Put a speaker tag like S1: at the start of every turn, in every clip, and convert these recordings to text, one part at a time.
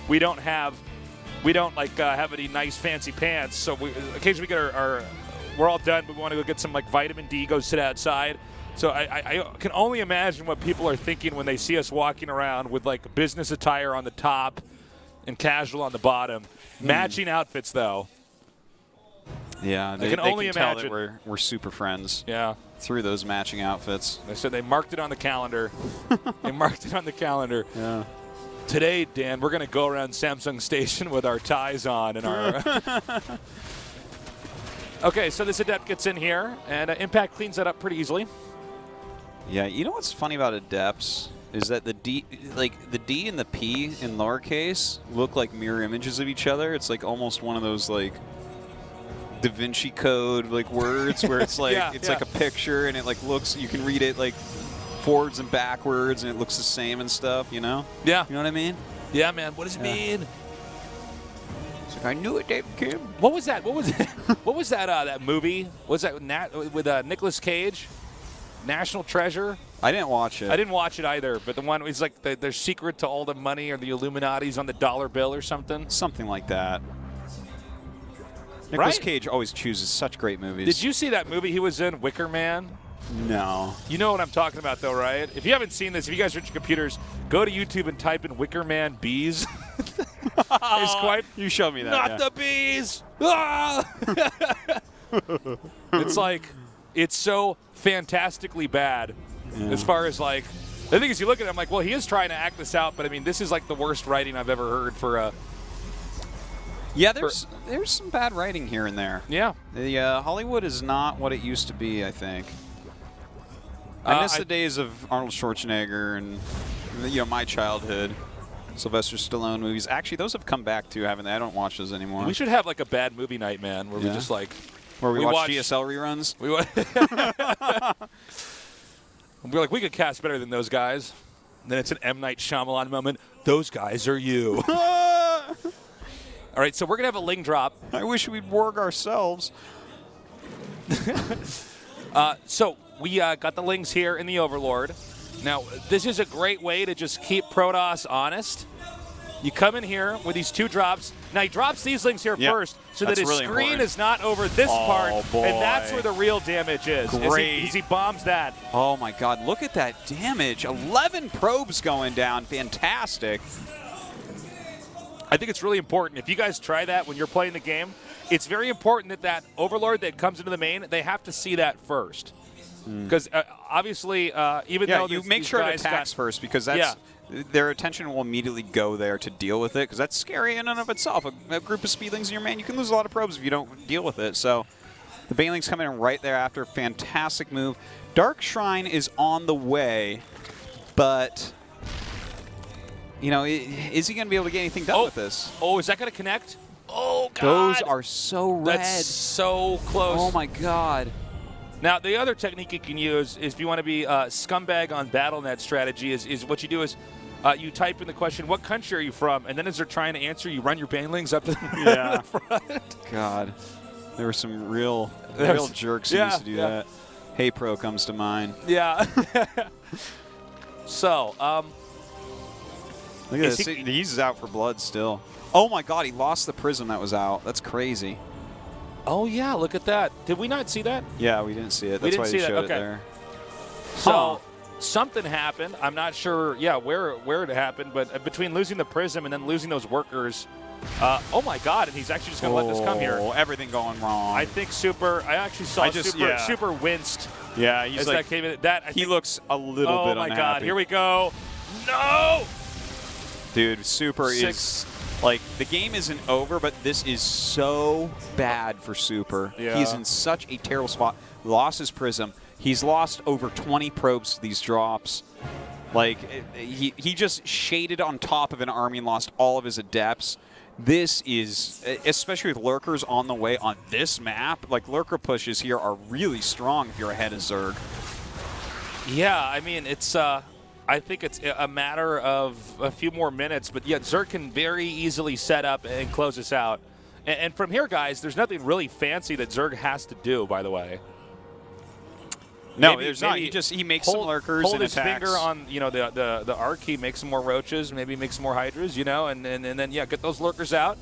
S1: we don't like have any nice fancy pants. So we occasionally get we're all done, but we want to go get some like vitamin D, go sit outside. So I can only imagine what people are thinking when they see us walking around with like business attire on the top and casual on the bottom. Matching outfits, though.
S2: Yeah, they can
S1: only
S2: tell
S1: imagine
S2: that we're super friends.
S1: Yeah.
S2: Through those matching outfits.
S1: They said they marked it on the calendar. They marked it on the calendar.
S2: Yeah.
S1: Today, Dan, we're going to go around Samsung Station with our ties on and our. Okay, so this adept gets in here, and Impact cleans that up pretty easily.
S2: Yeah, you know what's funny about adepts is that the D and the P in lowercase look like mirror images of each other. It's like almost one of those like Da Vinci Code like words where it's like like a picture and it like looks, you can read it like forwards and backwards and it looks the same and stuff, you know?
S1: Yeah.
S2: You know what I mean?
S1: Yeah, man. What does it mean?
S2: It's like, I knew it, David Kim.
S1: What was that? What was it? What was that? That movie? Was that with Nicolas Cage? National Treasure?
S2: I didn't watch it.
S1: I didn't watch it either, but the one was like their secret to all the money or the Illuminati's on the dollar bill or something.
S2: Something like that. Nicolas Cage always chooses such great movies.
S1: Did you see that movie he was in, Wicker Man?
S2: No.
S1: You know what I'm talking about, though, right? If you haven't seen this, if you guys are at your computers, go to YouTube and type in Wicker Man bees. It's quite.
S2: You showed me that.
S1: Not the bees. Ah! It's like, it's so fantastically bad. As far as like, the thing is, you look at it, I'm like, well, he is trying to act this out, but I mean, this is like the worst writing I've ever heard for a.
S2: Yeah, there's some bad writing here and there.
S1: Yeah.
S2: The Hollywood is not what it used to be, I think. I miss the days of Arnold Schwarzenegger and, you know, my childhood. Sylvester Stallone movies. Actually, those have come back too, haven't they? I don't watch those anymore.
S1: We should have like a bad movie night, man, where we just like.
S2: Where we watch GSL reruns?
S1: We're like, we could cast better than those guys. And then it's an M. Night Shyamalan moment. Those guys are you. All right, so we're going to have a Ling drop.
S2: I wish we'd work ourselves.
S1: So we got the Lings here in the Overlord. Now, this is a great way to just keep Protoss honest. You come in here with these 2 drops. Now, he drops these Lings here first so that his
S2: really
S1: screen
S2: important.
S1: is not over this part.
S2: Boy.
S1: And that's where the real damage is.
S2: Great.
S1: Is he bombs that.
S2: Oh, my God. Look at that damage. 11 probes going down. Fantastic.
S1: I think it's really important. If you guys try that when you're playing the game, it's very important that Overlord that comes into the main, they have to see that first. Because obviously, even though
S2: you make sure it attacks first, because that's their attention will immediately go there to deal with it, because that's scary in and of itself. A group of speedlings in your main, you can lose a lot of probes if you don't deal with it. So the banelings come in right there after. Fantastic move. Dark Shrine is on the way, but... You know, is he going to be able to get anything done with this?
S1: Oh, is that going to connect? Oh, God.
S2: Those are so red.
S1: That's so close.
S2: Oh, my God.
S1: Now, the other technique you can use is if you want to be scumbag on BattleNet strategy is what you do is you type in the question, what country are you from? And then as they're trying to answer, you run your banelings up to the front.
S2: God. There were some real jerks who used to do that. Hey Pro comes to mind.
S1: Yeah. So,
S2: look at this. He's out for blood still. Oh, my God. He lost the prism that was out. That's crazy.
S1: Oh, yeah. Look at that. Did we not see that?
S2: Yeah, we didn't see it. That's why they showed it there.
S1: So, something happened. I'm not sure, where it happened, but between losing the prism and then losing those workers, oh, my God. And he's actually just going to let this come here.
S2: Everything going wrong.
S1: I think Super – I actually saw Super winced.
S2: Yeah, he's like –
S1: that came in. That,
S2: he looks a little bit unhappy.
S1: Oh, my God. Here we go. No!
S2: Dude, Super is like, the game isn't over, but this is so bad for Super.
S1: Yeah.
S2: He's in such a terrible spot. Lost his prism. He's lost over 20 probes to these drops. Like, he just shaded on top of an army and lost all of his adepts. This is, especially with lurkers on the way on this map, like, lurker pushes here are really strong if you're ahead of Zerg.
S1: Yeah, I mean, it's I think it's a matter of a few more minutes, but yet Zerg can very easily set up and close us out. And from here, guys, there's nothing really fancy that Zerg has to do, by the way.
S2: No, there's not. He makes some lurkers
S1: hold
S2: and
S1: his
S2: attacks.
S1: finger on the arc key, make some more roaches, maybe make some more hydras, and then get those lurkers out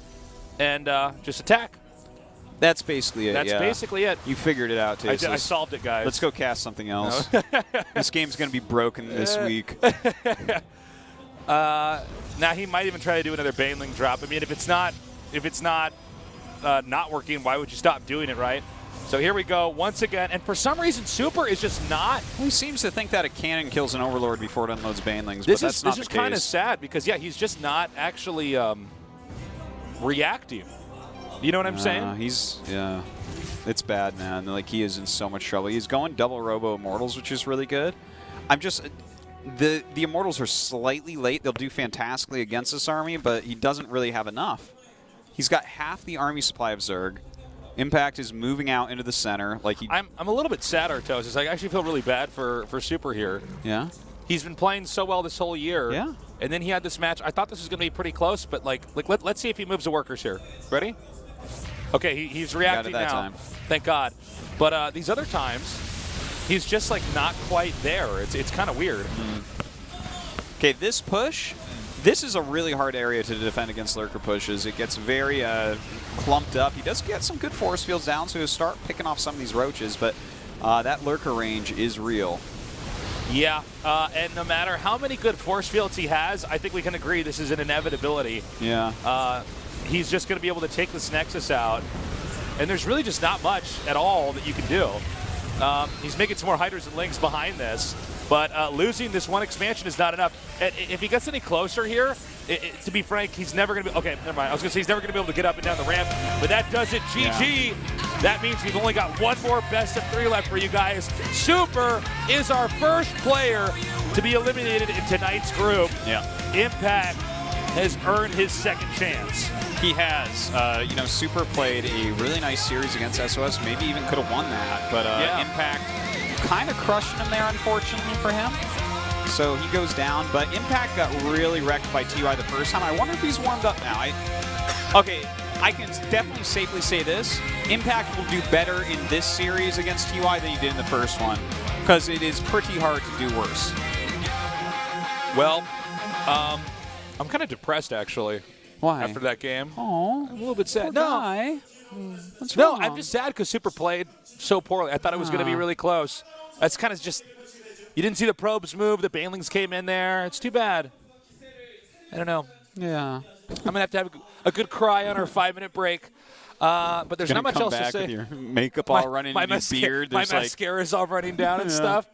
S1: and just attack.
S2: That's basically it.
S1: That's basically it.
S2: You figured it out, Tasis.
S1: I solved it, guys.
S2: Let's go cast something else. This game's going to be broken this week.
S1: Now he might even try to do another Baneling drop. I mean, if it's not working, why would you stop doing it, right? So here we go once again, and for some reason, Super is just not.
S2: Well, he seems to think that a cannon kills an Overlord before it unloads Banelings,
S1: This
S2: but that's not the case.
S1: This is kind of sad because he's just not actually reacting. You know what I'm saying?
S2: It's bad, man. Like, he is in so much trouble. He's going double Robo Immortals, which is really good. The Immortals are slightly late. They'll do fantastically against this army, but he doesn't really have enough. He's got half the army supply of Zerg. Impact is moving out into the center.
S1: I'm a little bit sad, Artos. I actually feel really bad for Super here.
S2: Yeah.
S1: He's been playing so well this whole year.
S2: Yeah.
S1: And then he had this match. I thought this was going to be pretty close, but let's see if he moves the workers here. Ready? Okay, he's reacting now.
S2: Time.
S1: Thank God. But these other times, he's just not quite there. It's kind of weird.
S2: Okay, this push. This is a really hard area to defend against lurker pushes. It gets very clumped up. He does get some good force fields down, so he'll start picking off some of these roaches, but that lurker range is real.
S1: Yeah, and no matter how many good force fields he has, I think we can agree this is an inevitability.
S2: Yeah.
S1: He's just going to be able to take this Nexus out, and there's really just not much at all that you can do. He's making some more Hydras and Lings behind this, but losing this one expansion is not enough. And if he gets any closer here, to be frank, he's never going to be... Okay, never mind. I was going to say he's never going to be able to get up and down the ramp, but that does it. GG. Yeah. That means we've only got one more best of 3 left for you guys. Super is our first player to be eliminated in tonight's group.
S2: Yeah.
S1: Impact has earned his second chance.
S2: He has. Super played a really nice series against SOS. Maybe even could have won that. But Impact kind of crushed him there, unfortunately for him. So he goes down. But Impact got really wrecked by TY the first time. I wonder if he's warmed up now. I can definitely safely say this. Impact will do better in this series against TY than he did in the first one. Because it is pretty hard to do worse.
S1: Well, I'm kind of depressed, actually.
S2: Why?
S1: After that game.
S2: Oh,
S1: I'm a little bit sad.
S2: No. What's
S1: no,
S2: wrong?
S1: I'm just sad because Super played so poorly. I thought it was going to be really close. That's kind of just... You didn't see the probes move. The Banelings came in there. It's too bad. I don't know.
S2: Yeah.
S1: I'm going to have a good cry on our 5-minute break. But there's not much else to say.
S2: With your makeup all running in your beard.
S1: My mascara's all running down and stuff.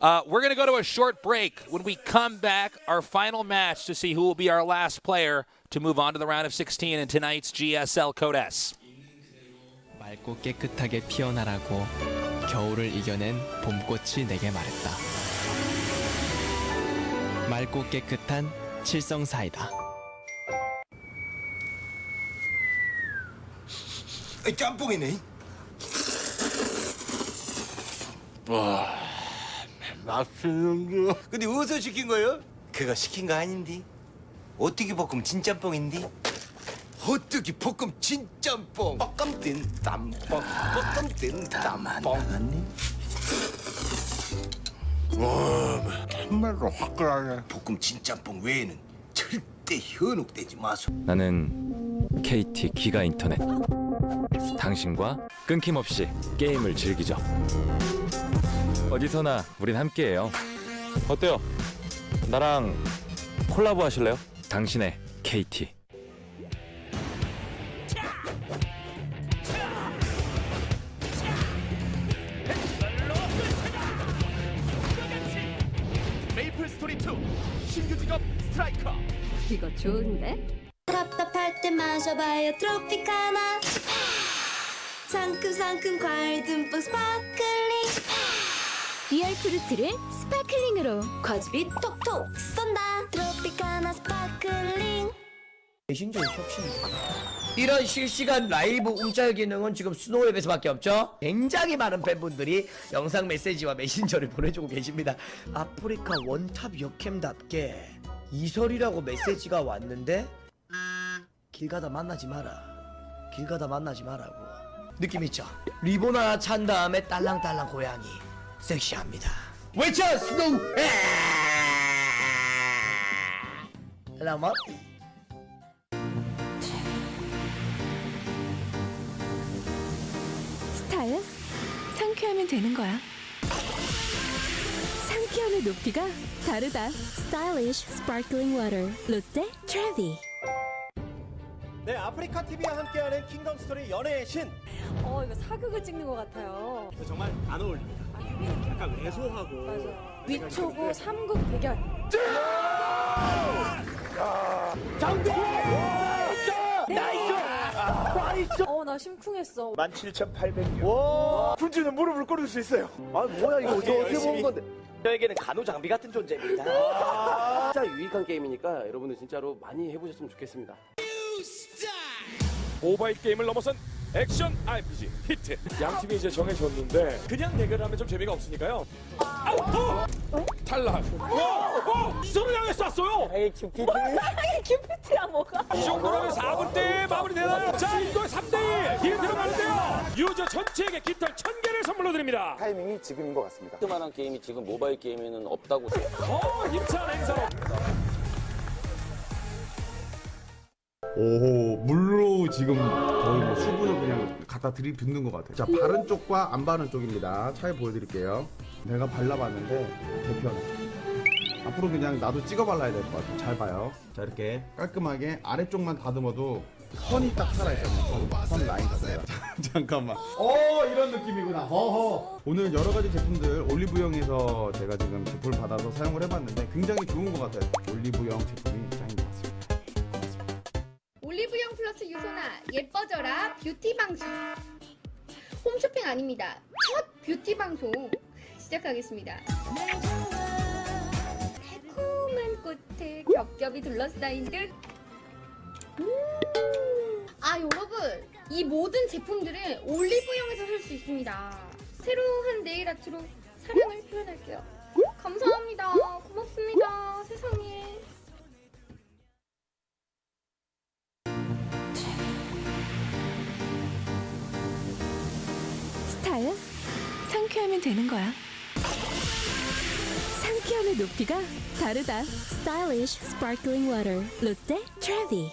S1: We're going to go to a short break. When we come back, our final match to see who will be our last player to move on to the round of 16 in tonight's GSL Code S.
S3: 맑고 깨끗하게 피어나라고 겨울을 이겨낸 봄꽃이 내게 말했다. 맑고 깨끗한 칠성사이다.
S4: 짬뽕이네. 와, 맛있는 거. 근데 어디서 시킨 거예요? 그거 시킨 거 아닌데. 오뚜기 볶음 진짬뽕인데. 오뚜기 볶음 진짬뽕. 볶음 뜬 짬뽕. 볶음 뜬 짬뽕. 와, 정말로 화끈하네. 볶음 진짬뽕 외에는 절대 현혹되지 마소.
S5: 나는 KT 기가 인터넷. 당신과 끊김없이 게임을 즐기죠. 어디서나 우린 함께해요. 어때요? 나랑 콜라보 하실래요? 당신의 KT.
S1: 메이플 스토리 2 신규 직업 스트라이커.
S6: 이거 좋은데?
S7: 답답할 때 마셔봐요 트로피카나 상큼상큼 과일 듬뿍 스파클링
S6: 리얼 프루트를 스파클링으로
S7: 과즙이 톡톡 쏜다 트로피카나 스파클링
S8: 메신저의 혁신이다. 이런 실시간 라이브 움짤 기능은 지금 스노우웹에서밖에 없죠. 굉장히 많은 팬분들이 영상 메시지와 메신저를 보내주고 계십니다. 아프리카 원탑 역캠답게 이설이라고 메시지가 왔는데 길 가다 만나지 마라. 길 가다 만나지 마라고. 느낌 있죠? 리본 하나 찬 다음에 딸랑딸랑 고양이. 섹시합니다. 외쳐 스노우. 라마.
S6: 스타일? 상쾌하면 되는 거야. 상쾌함의 높이가 다르다. Stylish Sparkling Water 롯데 트래비.
S9: 네, 아프리카 TV와 함께하는 킹덤 스토리 연애의 신.
S10: 이거 사극을 찍는 것 같아요.
S9: 정말 안 어울립니다. 약간 왜소하고.
S10: 맞아. 위초고 3국 대결.
S9: 장비! 나이스!
S10: 나 심쿵했어.
S9: 17,800원. 와! 군주는 무릎을 꿇을 수 있어요. 아, 뭐야 이거 어떻게 본 건데?
S11: 저에게는 간호 장비 같은 존재입니다. 진짜 유익한 게임이니까 여러분들 진짜로 많이 해보셨으면 좋겠습니다.
S12: 모바일 게임을 넘어선 액션 RPG 히트. 양 팀이 이제 정해졌는데 그냥 대결하면 좀 재미가 없으니까요. 탈락. 서로 향해 쐈어요.
S11: 에이 큐피드.
S10: 큐피트야 뭐가?
S12: 이 정도라면 4분 때 마무리되나요? 자, 이거 3대1 뒤에 들어가는데요. 유저 전체에게 깃털 1000개를 선물로 드립니다.
S11: 타이밍이 지금인 것 같습니다. 그만한 게임이 지금 모바일 게임에는 없다고.
S12: 힘찬 행사로.
S13: 오호, 물로 지금 거의 뭐 수분을 그냥 갖다 들이붓는 것 같아요. 자, 바른 쪽과 안 바른 쪽입니다. 차이 보여드릴게요. 내가 발라봤는데 개편. 앞으로 그냥 나도 찍어 발라야 될 것 같아요. 잘 봐요. 자, 이렇게 깔끔하게 아래쪽만 다듬어도 선이 딱 살아있어요. 선 라인 자체가. 잠깐만. 이런 느낌이구나. 허허. 오늘 여러 가지 제품들 올리브영에서 제가 지금 제품을 받아서 사용을 해봤는데 굉장히 좋은 것 같아요. 올리브영 제품이 짱인 것 같습니다.
S6: 올리브영 플러스 유소나 예뻐져라 뷰티 방송. 홈쇼핑 아닙니다. 첫 뷰티 방송 시작하겠습니다. 달콤한 꽃에 겹겹이 둘러싸인 듯. 여러분, 이 모든 제품들은 올리브영에서 살 수 있습니다. 새로운 네일 아트로 사랑을 표현할게요. 감사합니다. 고맙습니다. 세상에. 스타일? 상쾌하면 되는 거야. 상쾌함의 높이가 다르다. Stylish Sparkling Water 롯데 트래비.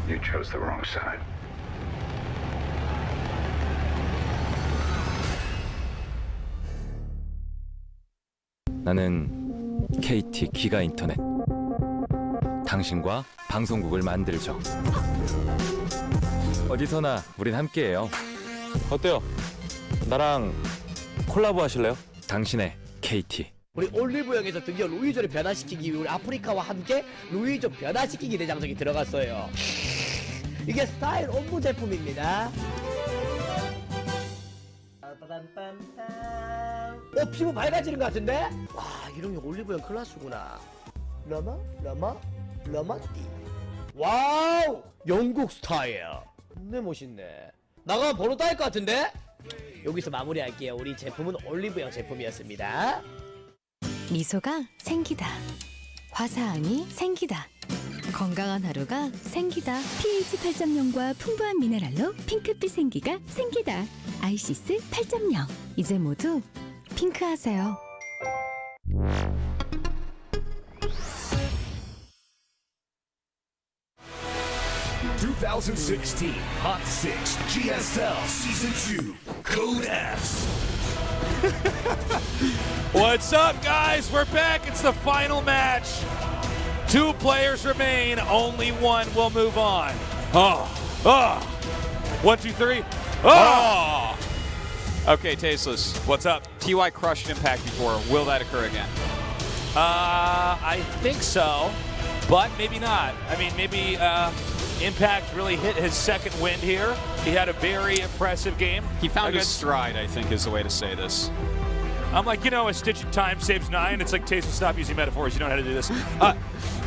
S14: You chose the wrong side.
S5: 나는 KT 기가 인터넷. 당신과 방송국을 만들죠. 어디서나 우린 함께해요. 어때요? 나랑 콜라보 하실래요? 당신의 KT.
S8: 우리 올리브영에서 드디어 루이조를 변화시키기 위해 우리 아프리카와 함께 루이조 변화시키기 대장정이 들어갔어요. 이게 스타일 옴브 제품입니다. 피부 밝아지는 것 같은데? 와, 이런 게 올리브영 클래스구나. 라마띠. 와우! 영국 스타일. 겁내 멋있네. 나가면 번호 따일 것 같은데? 여기서 마무리할게요. 우리 제품은 올리브영 제품이었습니다.
S6: 미소가 생기다. 화사함이 생기다. 건강한 하루가 생기다. pH 8.0과 풍부한 미네랄로 핑크빛 생기가 생기다. 아이시스 8.0. 이제 모두 핑크하세요.
S14: (2016) Hot 6 GSL Season 2 Code S.
S1: What's up, guys? We're back. It's the final match. 2 players remain. Only one will move on. 1, 2, 3.
S2: Okay, Tasteless.
S1: What's up?
S2: TY crushed Impact before. Will that occur again?
S1: I think so, but maybe not. I mean, maybe Impact really hit his second wind here. He had a very impressive game.
S2: He found his stride, I think, is the way to say this.
S1: I'm like, a stitch in time saves 9. It's like, Taser, stop using metaphors. You don't know how to do this.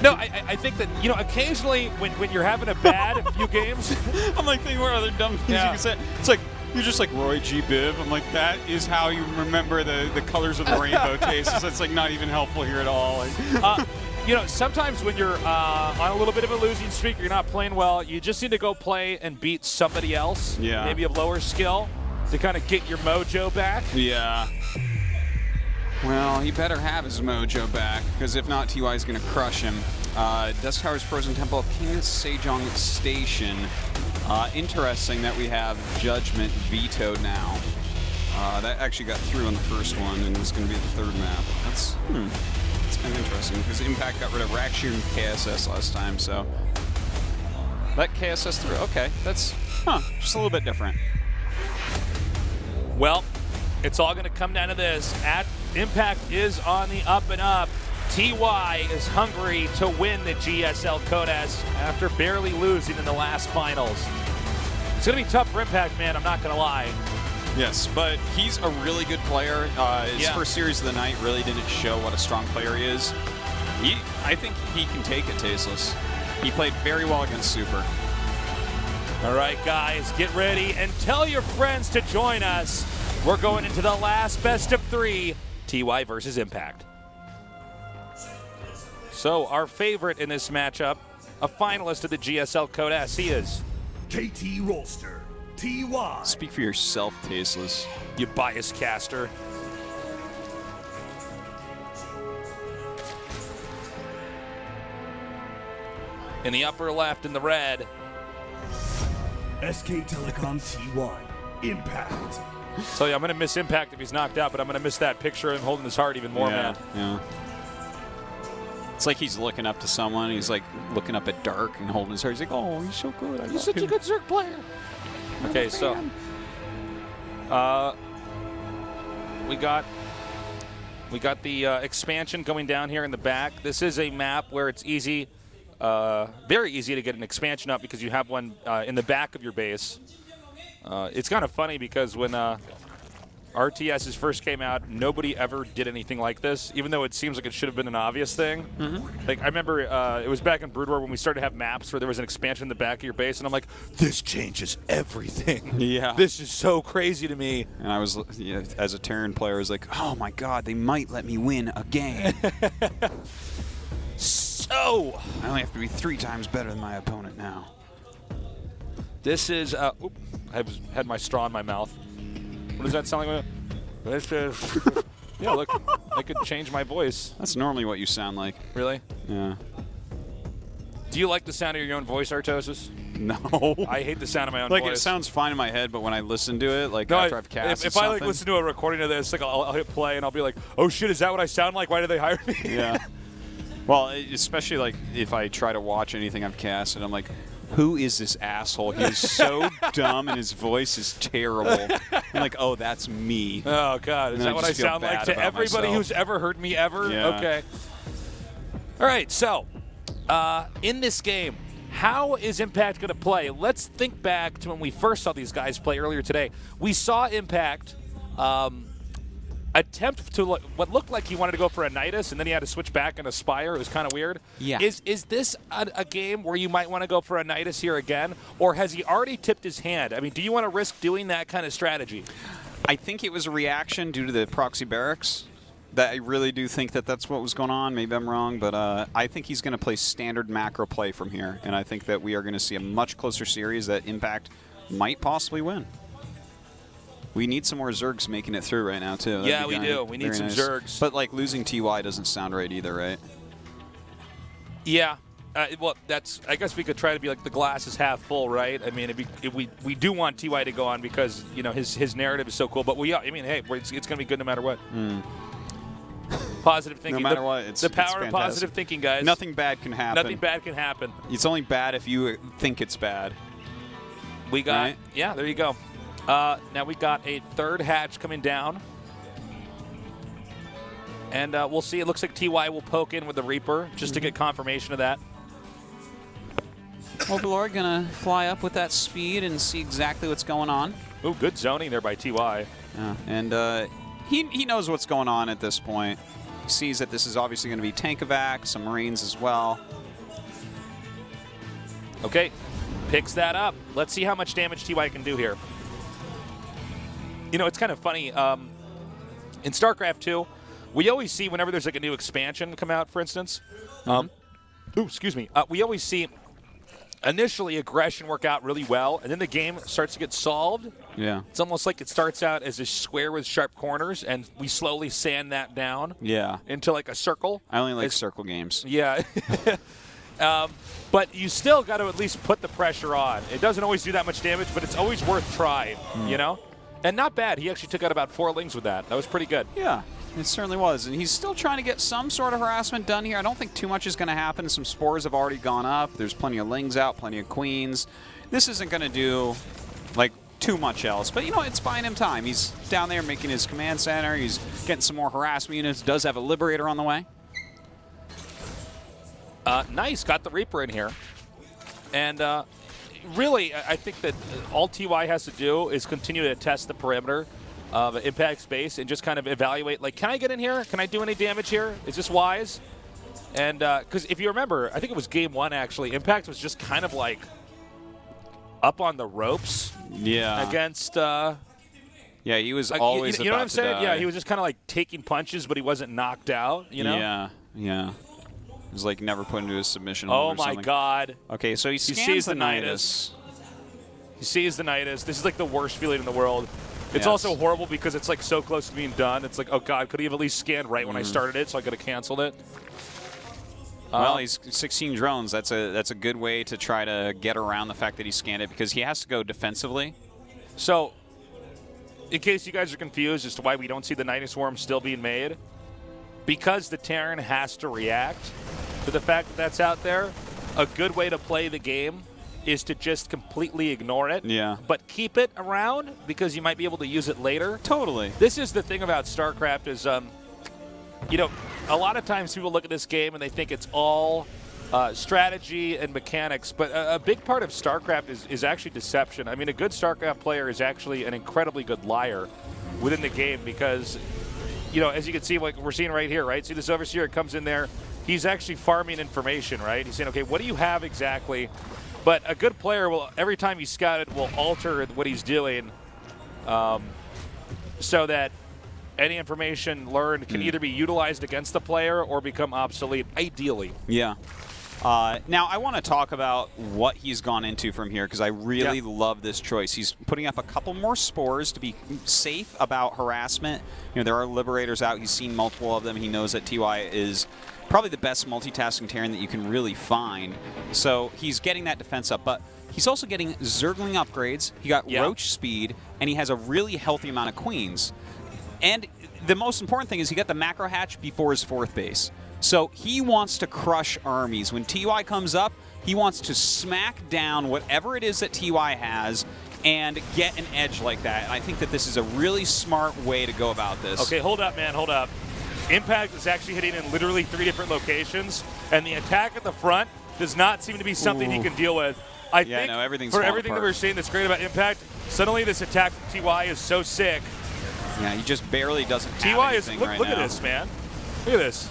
S1: No, I think that, occasionally when you're having a bad few games.
S2: I'm like thinking what other dumb things you can say. It's like, you're just like Roy G. Biv. I'm like, that is how you remember the colors of the rainbow, Taser. So it's like not even helpful here at all. Like,
S1: sometimes when you're on a little bit of a losing streak, you're not playing well, you just need to go play and beat somebody else, maybe of lower skill, to kind of get your mojo back.
S2: Yeah. Well, he better have his mojo back, because if not, TY is going to crush him. Dusk Tower's Frozen Temple of King Sejong Station. Interesting that we have Judgment vetoed now. That actually got through on the first one, and it's going to be the third map. That's kind of interesting, because Impact got rid of Rakshir and KSS last time, so let KSS through. Okay, that's just a little bit different.
S1: Well, it's all going to come down to this. Impact is on the up and up. TY is hungry to win the GSL Codes after barely losing in the last finals. It's going to be tough for Impact, man. I'm not going to lie.
S2: Yes, but he's a really good player. His first series of the night really didn't show what a strong player he is. I think he can take it, Tasteless. He played very well against Super.
S1: All right, guys, get ready and tell your friends to join us. We're going into the last best of 3, TY versus Impact. So our favorite in this matchup, a finalist of the GSL Codes, he is
S14: KT Rolster, TY.
S2: Speak for yourself, Tasteless.
S1: You bias caster. In the upper left, in the red,
S14: SK Telecom T1, Impact.
S1: So yeah, I'm gonna miss Impact if he's knocked out, but I'm gonna miss that picture of him holding his heart even more, man.
S2: Yeah. It's like he's looking up to someone. He's like looking up at Dark and holding his heart. He's like, oh, he's so good.
S1: He's such a good Zerg player. Okay, so we got the expansion going down here in the back. This is a map where it's easy, very easy to get an expansion up because you have one in the back of your base. It's kind of funny because when RTSs first came out, nobody ever did anything like this, even though it seems like it should have been an obvious thing. Like, I remember it was back in Brood War when we started to have maps where there was an expansion in the back of your base, and I'm like, this changes everything.
S2: Yeah.
S1: This is so crazy to me.
S2: And I was, as a Terran player, I was like, oh my god, they might let me win a game.
S1: So
S2: I only have to be 3 times better than my opponent now.
S1: This is, I had my straw in my mouth. What does that sound like? This is, yeah, look, I could change my voice.
S2: That's normally what you sound like.
S1: Really?
S2: Yeah.
S1: Do you like the sound of your own voice, Artosis?
S2: No.
S1: I hate the sound of my own
S2: voice.
S1: voice.
S2: It sounds fine in my head, but when I listen to it, like after I've cast
S1: if I like listen to a recording of this, like I'll hit play and I'll be like, oh shit, is that what I sound like? Why did they hire me?
S2: Yeah. Well, especially like if I try to watch anything I've cast and I'm like, who is this asshole? He is so dumb and his voice is terrible. I'm like, oh, that's me.
S1: Oh, God. Is that what I sound like to everybody who's ever heard me ever?
S2: Yeah.
S1: Okay. All right, so in this game, how is Impact going to play? Let's think back to when we first saw these guys play earlier today. We saw Impact attempt to what looked like he wanted to go for a Nidus, and then he had to switch back and Aspire. It was kind of weird.
S2: Yeah.
S1: Is this a game where you might want to go for a Nidus here again, or has he already tipped his hand? I mean, do you want to risk doing that kind of strategy?
S2: I think it was a reaction due to the proxy barracks. That I really do think that that's what was going on. Maybe I'm wrong, but I think he's going to play standard macro play from here, and I think that we are going to see a much closer series that Impact might possibly win. We need some more Zergs making it through right now, too.
S1: Yeah, we do. We need some Zergs.
S2: But, like, losing TY doesn't sound right either, right?
S1: Yeah. Well, I guess we could try to be like the glass is half full, right? I mean, we do want TY to go on because, you know, his narrative is so cool. But I mean, hey, it's going to be good no matter what. Positive thinking.
S2: No matter what, it's
S1: the power
S2: it's
S1: of positive thinking, guys.
S2: Nothing bad can happen.
S1: Nothing bad can happen.
S2: It's only bad if you think it's bad.
S1: We got,
S2: right?
S1: Yeah, there you go. Now we got a third hatch coming down. And we'll see. It looks like TY will poke in with the Reaper just to get confirmation of that.
S2: Overlord going to fly up with that speed and see exactly what's going on.
S1: Ooh, good zoning there by TY.
S2: Yeah, and he knows what's going on at this point. He sees that this is obviously going to be tank-evac, some Marines as well.
S1: Okay, picks that up. Let's see how much damage TY can do here. You know, it's kind of funny. In StarCraft 2, we always see whenever there's like a new expansion come out, for instance. Excuse me. We always see initially aggression work out really well, and then the game starts to get solved.
S2: Yeah.
S1: It's almost like it starts out as a square with sharp corners, and we slowly sand that down.
S2: Yeah.
S1: Into like a circle.
S2: I only like circle games.
S1: Yeah. But you still got to at least put the pressure on. It doesn't always do that much damage, but it's always worth trying, you know? And not bad. He actually took out about 4 lings with that. That was pretty good.
S2: Yeah, it certainly was. And he's still trying to get some sort of harassment done here. I don't think too much is going to happen. Some spores have already gone up. There's plenty of lings out, plenty of queens. This isn't going to do, like, too much else. But, you know, it's buying him time. He's down there making his command center. He's getting some more harassment units. Does have a Liberator on the way.
S1: Nice. Got the Reaper in here. And really, I think that all TY has to do is continue to test the perimeter of Impact space and just kind of evaluate, like, can I get in here? Can I do any damage here? Is this wise? And because if you remember, I think it was game 1, actually, Impact was just kind of like up on the ropes.
S2: Yeah.
S1: Against...
S2: yeah, he was always
S1: you know what I'm saying?
S2: Die.
S1: Yeah, he was just kind of like taking punches, but he wasn't knocked out, you know?
S2: Yeah, yeah. He was like never put into a submission.
S1: Oh my God.
S2: Okay, so he
S1: sees the Nidus. He sees the Nidus. This is like the worst feeling in the world. It's also horrible because it's like so close to being done. It's like, oh God, could he have at least scanned right when I started it, so I could have canceled it?
S2: Well, he's 16 drones. That's a good way to try to get around the fact that he scanned it because he has to go defensively.
S1: So, in case you guys are confused as to why we don't see the Nidus Swarm still being made, because the Terran has to react to the fact that that's out there, a good way to play the game is to just completely ignore it.
S2: Yeah.
S1: But keep it around because you might be able to use it later.
S2: Totally.
S1: This is the thing about StarCraft is, you know, a lot of times people look at this game and they think it's all strategy and mechanics, but a big part of StarCraft is actually deception. I mean, a good StarCraft player is actually an incredibly good liar within the game because, you know, as you can see, like we're seeing right here, right? See this Overseer comes in there. He's actually farming information, right? He's saying, okay, what do you have exactly? But a good player will, every time he's scouted, will alter what he's doing so that any information learned can either be utilized against the player or become obsolete, ideally.
S2: Yeah. Now, I want to talk about what he's gone into from here because I really love this choice. He's putting up a couple more spores to be safe about harassment. You know, there are Liberators out. He's seen multiple of them. He knows that TY is probably the best multitasking Terran that you can really find. So he's getting that defense up, but he's also getting Zergling upgrades. He got Roach speed, and he has a really healthy amount of Queens. And the most important thing is he got the macro hatch before his 4th base. So he wants to crush armies. When TY comes up, he wants to smack down whatever it is that TY has and get an edge like that. And I think that this is a really smart way to go about this.
S1: Okay, hold up, man, hold up. Impact is actually hitting in literally 3 different locations, and the attack at the front does not seem to be something he can deal with. I think
S2: no, everything's
S1: for everything that we're seeing that's great about Impact, suddenly this attack from TY is so sick.
S2: Yeah, he just barely doesn't have
S1: TY is,
S2: anything
S1: look
S2: now.
S1: at this, man. Look at this.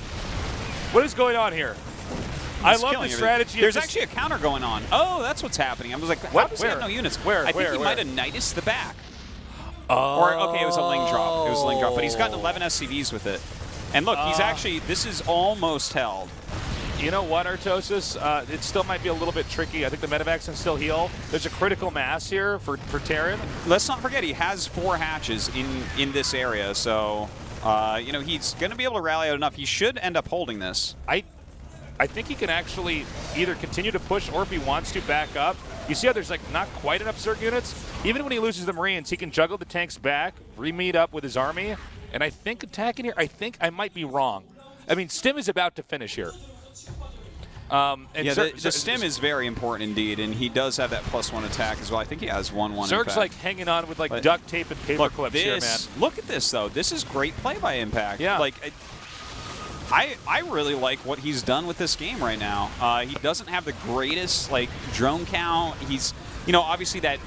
S1: What is going on here? I love the strategy.
S2: There's actually a counter going on. Oh, that's what's happening. I was like, how does he have no units? I think he might have Nidus the back.
S1: Oh.
S2: Or, okay, it was a Ling drop. It was a Ling drop, but he's gotten 11 SCVs with it. And look, he's actually, this is almost held.
S1: You know what, Artosis? It still might be a little bit tricky. I think the medevacs can still heal. There's a critical mass here for Terran.
S2: Let's not forget he has 4 hatches in this area, so you know, he's going to be able to rally out enough. He should end up holding this.
S1: I think he can actually either continue to push or if he wants to back up. You see how there's like not quite enough Zerg units? Even when he loses the Marines, he can juggle the tanks back, re-meet up with his army, and I think attacking here, I think I might be wrong. I mean, Stim is about to finish here. And
S2: yeah, the Stim is very important indeed, and he does have that +1 attack as well. I think he has 1/1.
S1: Zerg's like hanging on with like duct tape and paper clips here, man.
S2: Look at this though. This is great play by Impact.
S1: Yeah.
S2: Like, I really like what he's done with this game right now. He doesn't have the greatest like drone count. He's, you know, obviously that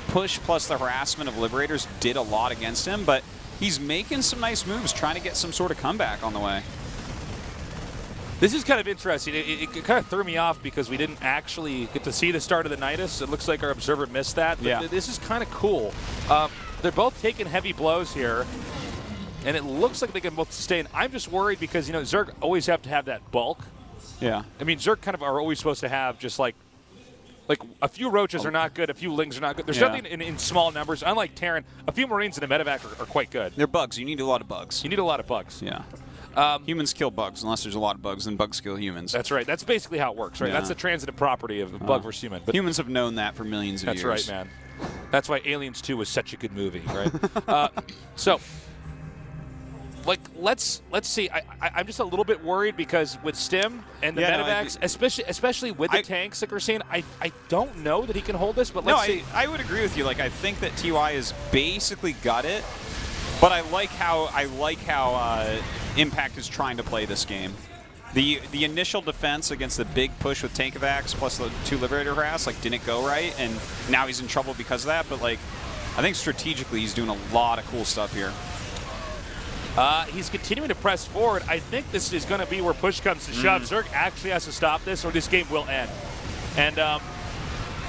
S2: push plus the harassment of Liberators did a lot against him, but he's making some nice moves, trying to get some sort of comeback on the way.
S1: This is kind of interesting. It kind of threw me off because we didn't actually get to see the start of the Nidus. It looks like our observer missed that. But
S2: Yeah.
S1: This is kind of cool. They're both taking heavy blows here, and it looks like they can both sustain. I'm just worried because, you know, Zerg always have to have that bulk.
S2: Yeah.
S1: I mean, Zerg kind of are always supposed to have just like a few roaches are not good, a few lings are not good. There's nothing in small numbers. Unlike Terran, a few Marines in a medevac are quite good.
S2: They're bugs. You need a lot of bugs.
S1: You need a lot of bugs.
S2: Yeah. Humans kill bugs. Unless there's a lot of bugs, then bugs kill humans.
S1: That's right. That's basically how it works, right?
S2: Yeah.
S1: That's the transitive property of bug versus human. But
S2: humans have known that for millions of years.
S1: that's right, man. That's why Aliens 2 was such a good movie, right? So, like, let's see. I'm just a little bit worried because with Stim and the medevacs, especially with the tanks like we're seeing, I don't know that he can hold this. But let's see.
S2: I would agree with you. Like, I think that TY has basically got it, but I like how Impact is trying to play this game. The initial defense against the big push with Tankovacs plus the 2 Liberator harass didn't go right, and now he's in trouble because of that. But like, I think strategically he's doing a lot of cool stuff here.
S1: He's continuing to press forward. I think this is going to be where push comes to shove. Zerg actually has to stop this, or this game will end. And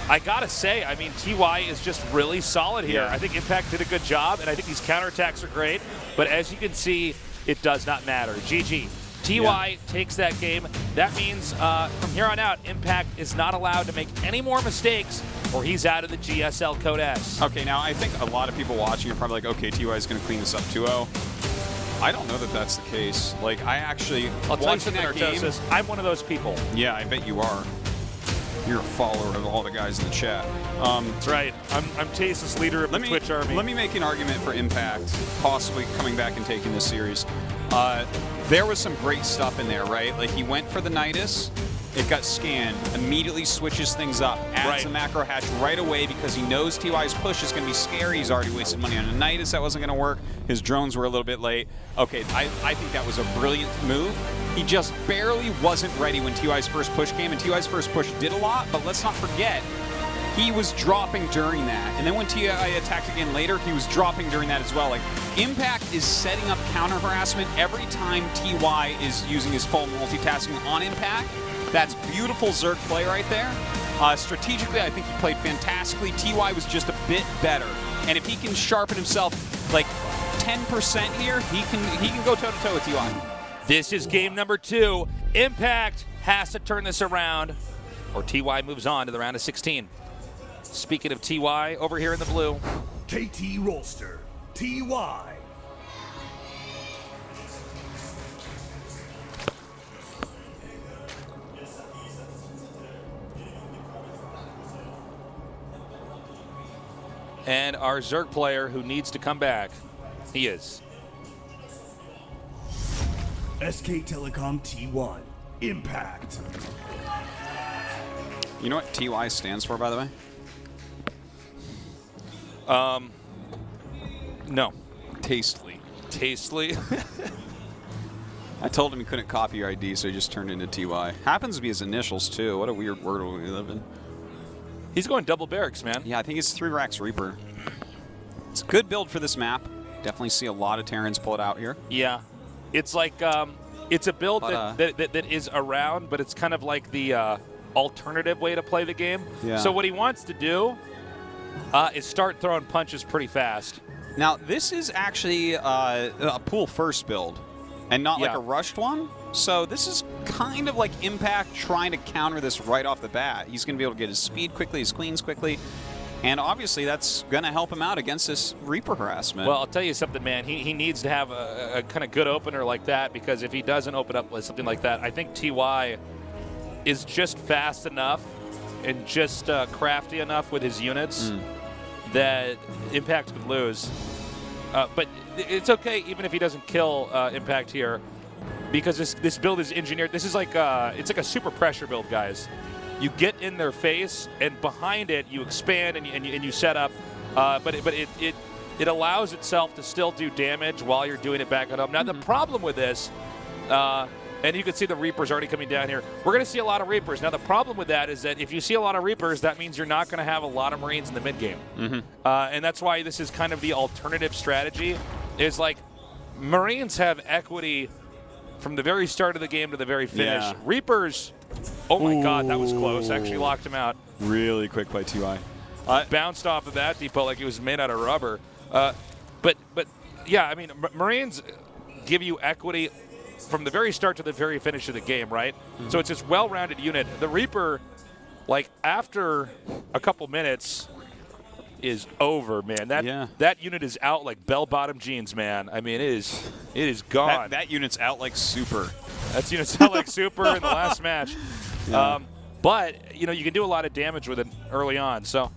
S1: I gotta say, I mean, TY is just really solid here. I think Impact did a good job, and I think these counterattacks are great. But as you can see, it does not matter. GG. TY takes that game. That means from here on out, Impact is not allowed to make any more mistakes, or he's out of the GSL Code S.
S2: Okay, now I think a lot of people watching are probably like, okay, TY is going to clean this up 2-0. I don't know that that's the case. Like, I actually,
S1: I'll tell you
S2: watching
S1: something,
S2: that game,
S1: Artosis, I'm one of those people.
S2: Yeah, I bet you are. You're a follower of all the guys in the chat.
S1: That's right. I'm Tase's leader of the Twitch army.
S2: Let me make an argument for Impact possibly coming back and taking this series. There was some great stuff in there, right? Like, he went for the Nidus, it got scanned, immediately switches things up, adds a macro hatch right away because he knows TY's push is going to be scary. He's already wasted money on a Nidus. That wasn't going to work. His drones were a little bit late. Okay, I think that was a brilliant move. He just barely wasn't ready when TY's first push came, and TY's first push did a lot, but let's not forget, he was dropping during that. And then when TI attacked again later, he was dropping during that as well. Like, Impact is setting up counter harassment every time TY is using his full multitasking on Impact. That's beautiful Zerg play right there. Strategically, I think he played fantastically. TY was just a bit better. And if he can sharpen himself like 10% here, he can go toe-to-toe with TY.
S1: This is game number 2. Impact has to turn this around, or TY moves on to the round of 16. Speaking of TY, over here in the blue.
S14: KT Rolster, TY.
S1: And our Zerg player who needs to come back, he is.
S14: SK Telecom T1, Impact.
S2: You know what TY stands for, by the way?
S1: No.
S2: Tastely.
S1: Tastely?
S2: I told him he couldn't copy your ID, so he just turned into TY. Happens to be his initials, too. What a weird world we live in.
S1: He's going double barracks, man.
S2: Yeah, I think it's 3 racks Reaper. It's a good build for this map. Definitely see a lot of Terrans pull it out here.
S1: Yeah. It's like, it's a build that is around, but it's kind of like the alternative way to play the game.
S2: Yeah.
S1: So what he wants to do is start throwing punches pretty fast.
S2: Now, this is actually a pool first build, and not like a rushed one. So this is kind of like Impact trying to counter this right off the bat. He's going to be able to get his speed quickly, his cleans quickly, and obviously that's going to help him out against this Reaper harassment.
S1: Well, I'll tell you something, man. He needs to have a kind of good opener like that, because if he doesn't open up with something like that, I think TY is just fast enough and just crafty enough with his units that Impact could lose. But it's okay even if he doesn't kill Impact here, because this build is engineered. This is like it's like a super pressure build, guys. You get in their face, and behind it you expand and you set up. But it allows itself to still do damage while you're doing it back at home. Now the problem with this, and you can see the Reapers already coming down here. We're going to see a lot of Reapers. Now the problem with that is that if you see a lot of Reapers, that means you're not going to have a lot of Marines in the mid game. And that's why this is kind of the alternative strategy. is like Marines have equity from the very start of the game to the very finish.
S2: Yeah.
S1: Reapers, oh my God, that was close. Actually locked him out.
S2: Really quick by TY.
S1: Bounced off of that depot like it was made out of rubber. But yeah, I mean, Marines give you equity from the very start to the very finish of the game, right? So it's this well-rounded unit. The Reaper, like after a couple minutes, is over, man. That unit is out like bell-bottom jeans, man. I mean, it is gone.
S2: That unit's out like super.
S1: That unit's out like super in the last match.
S2: Yeah.
S1: But you know, you can do a lot of damage with it early on. So.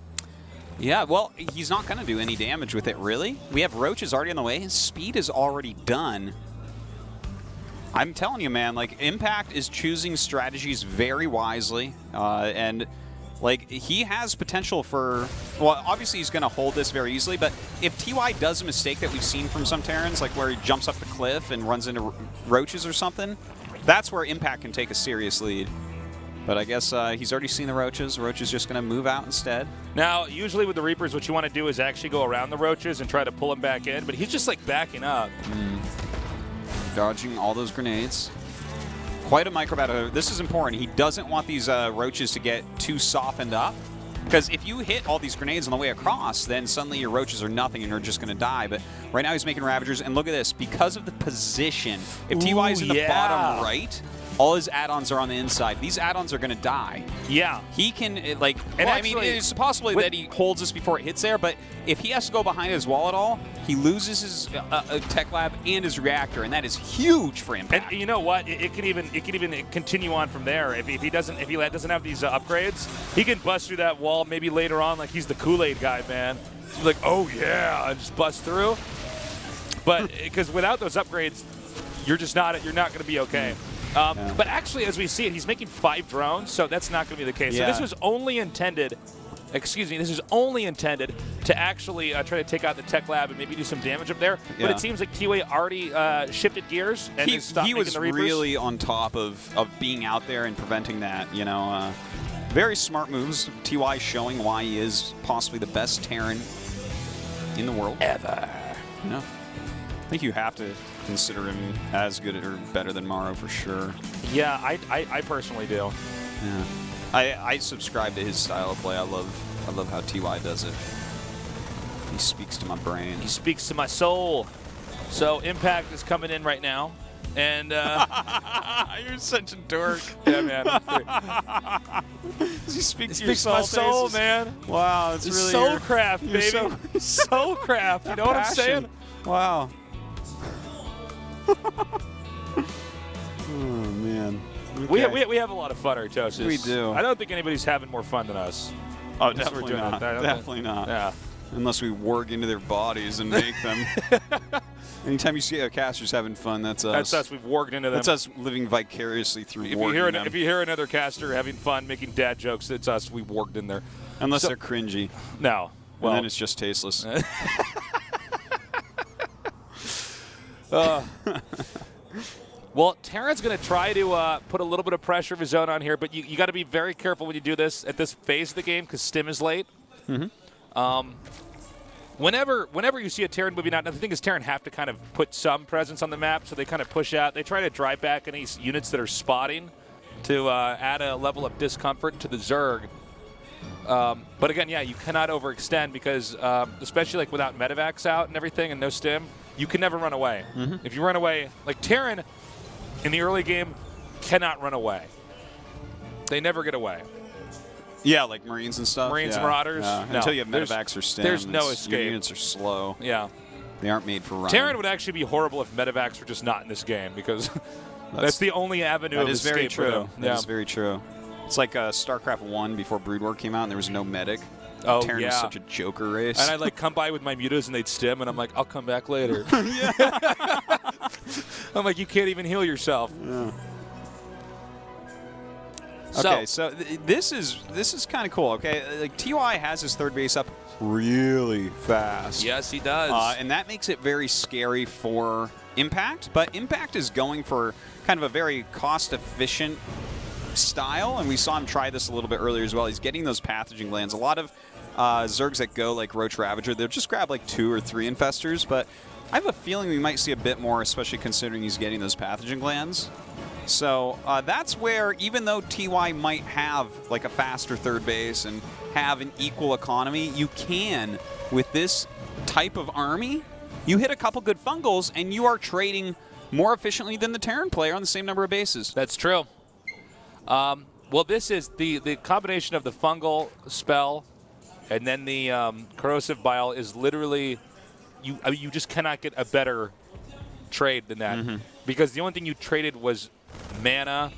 S2: Yeah, well, he's not going to do any damage with it, really. We have Roaches already on the way. His speed is already done. I'm telling you, man, like, Impact is choosing strategies very wisely. And, like, he has potential for... Well, obviously he's going to hold this very easily, but if TY does a mistake that we've seen from some Terrans, like where he jumps up the cliff and runs into Roaches or something, that's where Impact can take a serious lead. But I guess he's already seen the Roaches. Roaches just going to move out instead.
S1: Now, usually with the Reapers, what you want to do is actually go around the Roaches and try to pull them back in. But he's just, like, backing up.
S2: Dodging all those grenades. Quite a micro-battle. This is important. He doesn't want these Roaches to get too softened up. Because if you hit all these grenades on the way across, then suddenly your Roaches are nothing and you're just going to die. But right now he's making Ravagers. And look at this. Because of the position, if TY is in the bottom right... All his add-ons are on the inside. These add-ons are going to die.
S1: Yeah.
S2: He can, like... And well, actually, I mean, it's possible that he holds this before it hits there, but if he has to go behind his wall at all, he loses his tech lab and his reactor, and that is huge for Impact.
S1: And you know what? It can even continue on from there. If he doesn't have these upgrades, he can bust through that wall maybe later on like he's the Kool-Aid guy, man. He's like, oh yeah, and just bust through. But because without those upgrades, you're not going to be okay. But actually, as we see it, he's making 5 drones, so that's not going to be the case. So this was only intended, this is only intended to actually try to take out the tech lab and maybe do some damage up there. But it seems like TY already shifted gears and
S2: he
S1: stopped making the Reapers.
S2: Really on top of being out there and preventing that, you know. Very smart moves. TY showing why he is possibly the best Terran in the world.
S1: Ever.
S2: Yeah. I think you have to consider him as good or better than Morrow for sure.
S1: Yeah, I personally do.
S2: Yeah, I subscribe to his style of play. I love how TY does it. He speaks to my brain.
S1: He speaks to my soul. So Impact is coming in right now, and
S2: you're such a dork.
S1: Yeah, man.
S2: He speaks to
S1: my soul, man.
S2: Wow, it's really
S1: soulcraft, baby. Soulcraft. You know what I'm saying?
S2: Wow. Oh man,
S1: okay. we have a lot of fun, Artosis.
S2: We do.
S1: I don't think anybody's having more fun than us.
S2: Oh, definitely not. Definitely not.
S1: Yeah.
S2: Unless we warg into their bodies and make them. Anytime you see a caster's having fun, that's us.
S1: That's us. We've warged into them.
S2: That's us living vicariously through warging them.
S1: If you hear another caster having fun, making dad jokes, it's us. We warged in there.
S2: Unless they're cringy.
S1: No. Well,
S2: and then it's just tasteless.
S1: Well, Terran's going to try to put a little bit of pressure of his own on here, but you got to be very careful when you do this at this phase of the game because Stim is late. Whenever you see a Terran moving out, the thing is Terran have to kind of put some presence on the map, so they kind of push out. They try to drive back any units that are spotting to add a level of discomfort to the Zerg. But again, yeah, you cannot overextend because, especially like without medevacs out and everything and no Stim, you can never run away. If you run away, like Terran in the early game cannot run away. They never get away.
S2: Yeah, like Marines and stuff.
S1: Marines and Marauders.
S2: No, until you have medevacs or Stim.
S1: There's no escape.
S2: Your units are slow.
S1: Yeah.
S2: They aren't made for running.
S1: Terran would actually be horrible if medevacs were just not in this game because that's the only avenue of escape.
S2: That is very true.
S1: That
S2: is very true. It's like StarCraft 1 before Brood War came out and there was no medic.
S1: Oh,
S2: Terran was such a joker race.
S1: And I'd like come by with my mutas and they'd Stim and I'm like, I'll come back later. I'm like, you can't even heal yourself.
S2: Yeah. Okay, so this is kind of cool. Okay, like TY has his third base up really fast.
S1: Yes, he does.
S2: And that makes it very scary for Impact. But Impact is going for kind of a very cost-efficient style, and we saw him try this a little bit earlier as well. He's getting those pathogen glands. A lot of Zergs that go like Roach Ravager, they'll just grab like 2 or 3 infestors, but I have a feeling we might see a bit more, especially considering he's getting those pathogen glands. So that's where, even though TY might have like a faster third base and have an equal economy, you can, with this type of army, you hit a couple good fungals and you are trading more efficiently than the Terran player on the same number of bases.
S1: That's true. Well, this is the combination of the fungal spell and then the corrosive bile is literally, you just cannot get a better trade than that. Because the only thing you traded was mana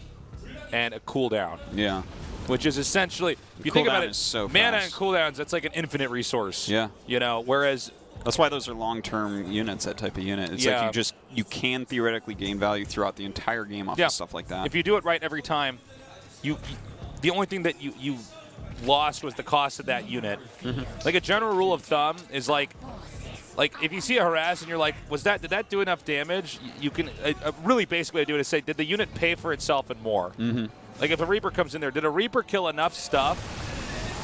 S1: and a cooldown.
S2: Yeah.
S1: Which is essentially, if you think about it,
S2: so
S1: mana
S2: fast.
S1: and cooldowns, that's like an infinite resource.
S2: Yeah.
S1: You know, whereas
S2: that's why those are long-term units, that type of unit. It's like you can theoretically gain value throughout the entire game off of stuff like that.
S1: If you do it right every time, the only thing that you lost was the cost of that unit. Like a general rule of thumb is like if you see a harass and you're like, did that do enough damage? You can a really basic way to do it is say, did the unit pay for itself and more? Like if a Reaper comes in there, did a Reaper kill enough stuff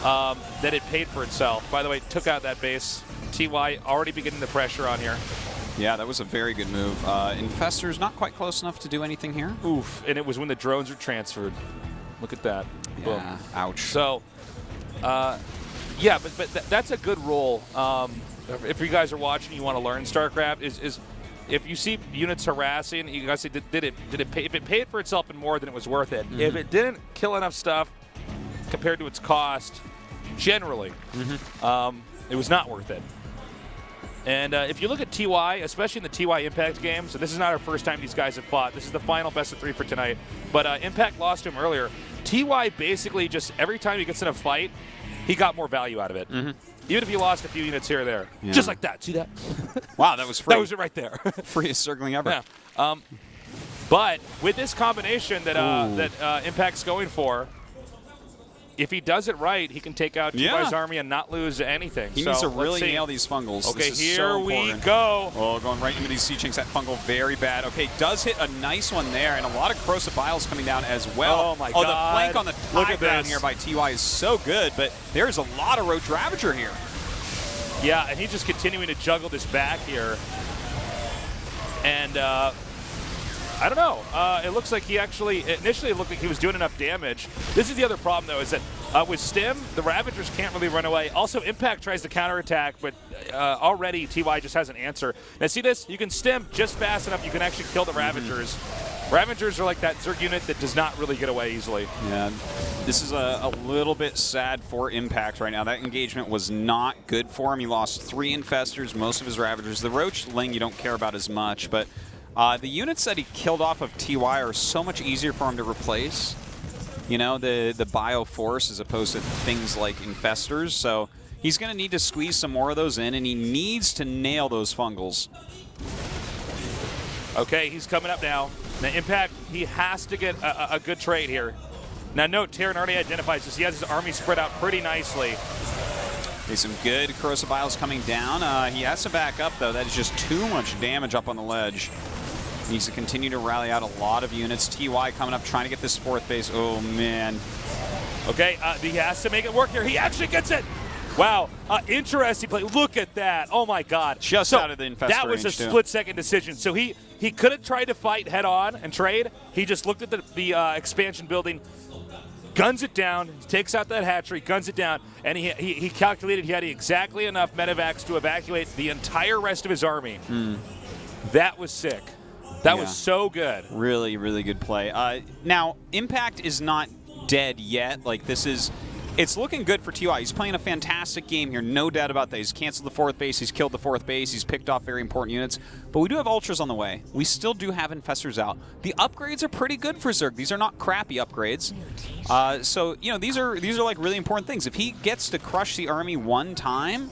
S1: that it paid for itself? By the way, took out that base. TY already beginning the pressure on here.
S2: Yeah, that was a very good move. Infestor's not quite close enough to do anything here.
S1: Oof, and it was when the drones were transferred. Look at that.
S2: Yeah,
S1: boom.
S2: ouch.
S1: So, yeah, but that's a good role. If you guys are watching, you want to learn StarCraft, is if you see units harassing, you guys say, did it pay? If it paid for itself and more, then it was worth it. If it didn't kill enough stuff compared to its cost, generally, it was not worth it. And if you look at TY, especially in the TY Impact games, and this is not our first time these guys have fought. This is the final best of 3 for tonight. But Impact lost to him earlier. TY basically just every time he gets in a fight, he got more value out of it. Even if he lost a few units here or there.
S2: Yeah.
S1: Just like that. See that?
S2: Wow, that was free.
S1: That was it right there.
S2: Freest circling ever.
S1: Yeah. But with this combination that Impact's going for, if he does it right, he can take out TY's army and not lose anything.
S2: He needs to really nail these fungals.
S1: Okay,
S2: this is
S1: here
S2: so
S1: we
S2: important.
S1: go.
S2: Oh, going right into these Sea-Chinks. That fungal very bad. Okay, does hit a nice one there, and a lot of corrosive biles coming down as well.
S1: Oh, my God.
S2: The flank on the
S1: Look
S2: tie
S1: at
S2: down
S1: this.
S2: here by TY is so good, but there's a lot of Roach Ravager here.
S1: Yeah, and he's just continuing to juggle this back here. And I don't know. It looks like he actually, initially it looked like he was doing enough damage. This is the other problem, though, is that with Stim, the Ravagers can't really run away. Also, Impact tries to counterattack, but already TY just has an answer. Now, see this? You can Stim just fast enough, you can actually kill the Ravagers. Ravagers are like that Zerg unit that does not really get away easily.
S2: Yeah, this is a little bit sad for Impact right now. That engagement was not good for him. He lost 3 Infestors, most of his Ravagers. The Roach Ling you don't care about as much, but the units that he killed off of TY are so much easier for him to replace. You know, the Bioforce as opposed to things like Infestors. So he's going to need to squeeze some more of those in, and he needs to nail those fungals.
S1: Okay, he's coming up now. Now, Impact, he has to get a good trade here. Now, note, Terran already identifies this. He has his army spread out pretty nicely.
S2: Okay, some good corrosive biles coming down. He has to back up, though. That is just too much damage up on the ledge. Needs to continue to rally out a lot of units. TY coming up, trying to get this 4th base. Oh, man.
S1: Okay, he has to make it work here. He actually gets it. Wow, interesting play. Look at that. Oh, my God.
S2: Just out of the infestor
S1: That was a split-second decision. So he could have tried to fight head-on and trade. He just looked at the expansion building, guns it down, takes out that hatchery, guns it down, and he calculated he had exactly enough medevacs to evacuate the entire rest of his army. That was sick. That was so good.
S2: Really, really good play. Now, Impact is not dead yet. Like, this is... It's looking good for TY. He's playing a fantastic game here, no doubt about that. He's canceled the 4th base, he's killed the 4th base, he's picked off very important units. But we do have Ultras on the way. We still do have Infestors out. The upgrades are pretty good for Zerg. These are not crappy upgrades. So, you know, these are like really important things. If he gets to crush the army one time,